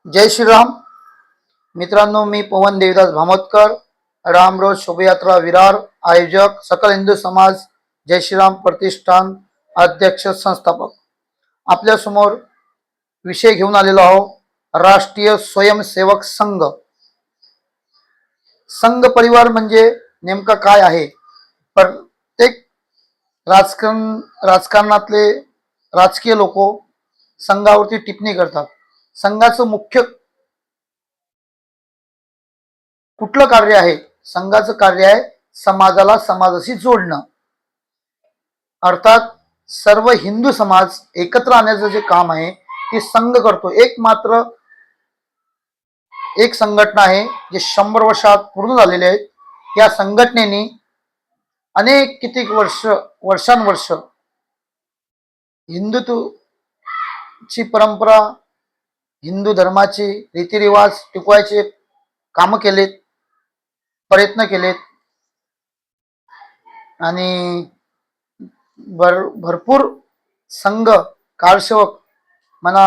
जय श्रीराम. मित्रांनो, मी पवन देवदास भामोदकर, रामरोज शोभायात्रा विरार आयोजक, सकल हिंदू समाज, जय श्रीराम प्रतिष्ठान अध्यक्ष संस्थापक. आपल्या समोर विषय घेऊन आलेलो आहोत. राष्ट्रीय स्वयंसेवक संघ. संघ परिवार म्हणजे नेमका काय आहे? प्रत्येक राजकारणातले राजकीय लोक संघावरती टिप्पणी करतात. संघाचं मुख्य कुठलं कार्य आहे? संघाचं कार्य आहे समाजाला समाजाशी जोडणं. अर्थात सर्व हिंदू समाज एकत्र आणण्याचं जे काम आहे ते संघ करतो. एक संघटना आहे जे 100 वर्षात पूर्ण झालेले आहेत. या संघटनेने अनेक कित्येक वर्षानुवर्ष हिंदुत्वची परंपरा, हिंदू धर्माचे रीतिरिवाज टिकवायचे काम केलेत, प्रयत्न केलेत आणि भरपूर संघ कारसेवक म्हणा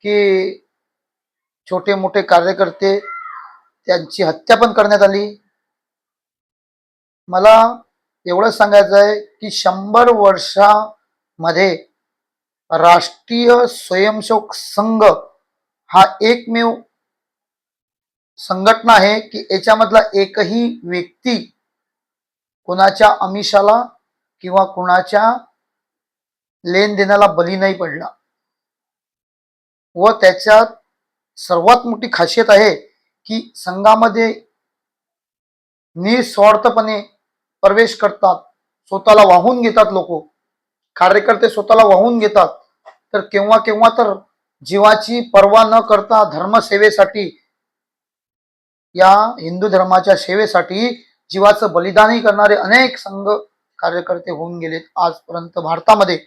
की छोटे मोठे कार्यकर्ते त्यांची हत्या पण करण्यात आली. मला एवढं सांगायचं आहे की 100 वर्षामध्ये राष्ट्रीय स्वयंसेवक संघ हा एकमेव संघटना आहे की याच्यामधला एकही व्यक्ती कोणाच्या आमिषाला किंवा कोणाच्या लेनदेनाला बली नाही पडला. व त्याच्यात सर्वात मोठी खासियत आहे की संघामध्ये निस्वार्थपणे प्रवेश करतात, स्वतःला वाहून घेतात. लोक कार्यकर्ते स्वतःला वाहून घेतात. तर केव्हा केव्हा तर जीवाची पर्वा न करता धर्मसेवेसाठी, या हिंदू धर्माच्या सेवेसाठी जीवाचं बलिदानही करणारे अनेक संघ कार्यकर्ते होऊन गेलेत आजपर्यंत भारतामध्ये.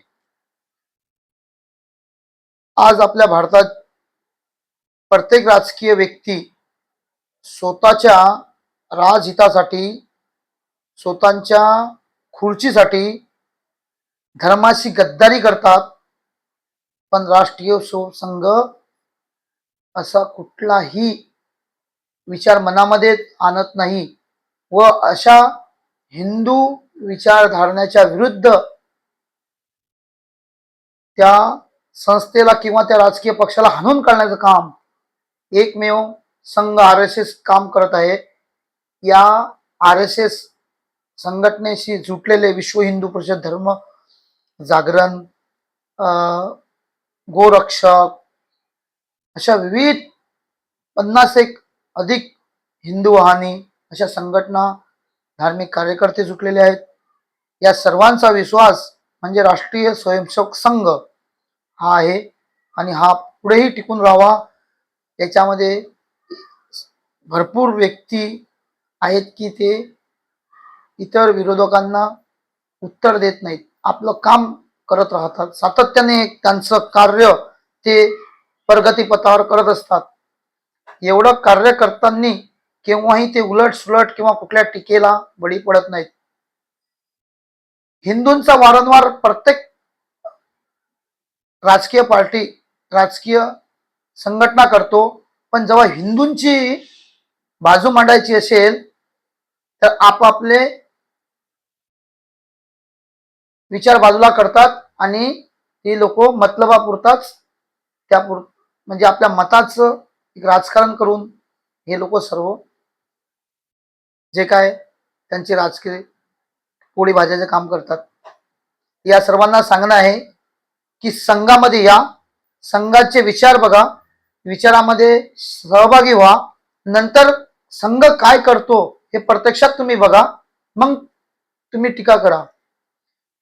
आज आपल्या भारतात प्रत्येक राजकीय व्यक्ती स्वतःच्या राजहितासाठी, स्वतःच्या खुर्चीसाठी धर्माशी गद्दारी करतात. पण राष्ट्रीय संघ असा कुठलाही विचार मनामध्ये आणत नाही व अशा हिंदू विचारधारणाच्या विरुद्ध त्या संस्थेला किंवा त्या राजकीय पक्षाला हाणून काढण्याचं काम एकमेव संघ RSS काम करत आहे. या RSS संघटनेशी जुटलेले विश्व हिंदू परिषद, धर्म जागरण, गोरक्षक अशा विविध 50 अधिक हिंदू वाहिनी अशा संघटना, धार्मिक कार्यकर्ते जुटलेले आहेत. या सर्वांचा विश्वास म्हणजे राष्ट्रीय स्वयंसेवक संघ हा आहे आणि हा पुढेही टिकून राहावा. याच्यामध्ये भरपूर व्यक्ती आहेत की ते इतर विरोधकांना उत्तर देत नाहीत, आपलं काम करत राहतात. सातत्याने त्यांचं कार्य ते प्रगतीपथावर करत असतात. एवढं कार्य करताना केव्हाही ते उलट सुलट किंवा कुठल्या टीकेला बळी पडत नाहीत. हिंदूंचा वारंवार प्रत्येक राजकीय पार्टी, राजकीय संघटना करतो, पण जेव्हा हिंदूंची बाजू मांडायची असेल तर आपापले विचार बाजूला करतात आणि ते लोक मतलबापुरताच म्हणजे आपल्या मताचं राजकारण करून हे लोक सर्व जे काय त्यांचे राजकीय पोळी भाज्याचे काम करतात. या सर्वांना सांगणं आहे की संघामध्ये या, संघाचे विचार बघा, विचारामध्ये सहभागी व्हा. नंतर संघ काय करतो हे प्रत्यक्षात तुम्ही बघा, मग तुम्ही टीका करा.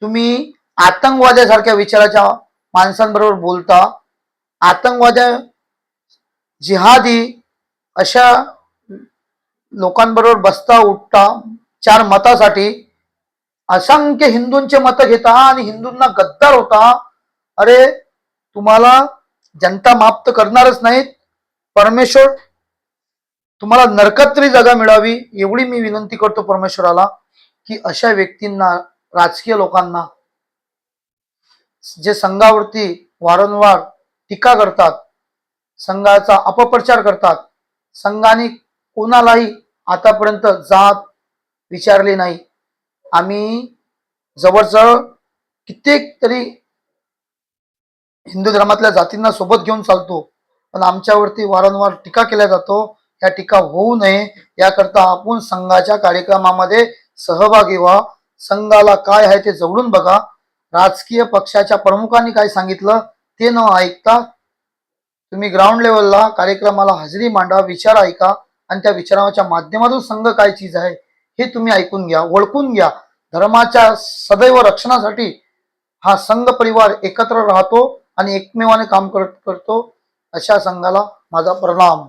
तुम्ही आतंकवाद्यासारख्या विचाराच्या माणसांबरोबर बोलता, आतंकवाद्या, जिहादी अशा लोकांबरोबर बसता उठता 4 मतासाठी, असंख्य हिंदूंचे मत घेता आणि हिंदूंना गद्दार होता. अरे तुम्हाला जनता माफ तर करणारच नाहीत. परमेश्वर तुम्हाला नरकात तरी जागा मिळावी एवढी मी विनंती करतो परमेश्वराला की अशा व्यक्तींना, राजकीय लोकांना जे संघावरती वारंवार टीका करतात, संघाचा अपप्रचार करतात. संघाने कोणालाही आतापर्यंत जात विचारली नाही. आम्ही जवळजवळ कित्येक तरी हिंदू धर्मातल्या जातींना सोबत घेऊन चालतो, पण आमच्यावरती वारंवार टीका केल्या जातो. या टीका होऊ नये याकरता आपण संघाच्या कार्यक्रमामध्ये सहभागी व्हा. संघाला काय आहे ते जवळून बघा. राजकीय पक्षाच्या प्रमुखांनी काय सांगितलं ते न ऐकता तुम्ही ग्राउंड लेवलला कार्यक्रमाला हजेरी मांडा, विचार ऐका आणि त्या विचाराच्या माध्यमातून संघ काय चीज आहे हे तुम्ही ऐकून घ्या, ओळखून घ्या. धर्माच्या सदैव रक्षणासाठी हा संघ परिवार एकत्र राहतो आणि एकमेवाने काम करतो. अशा संघाला माझा प्रणाम.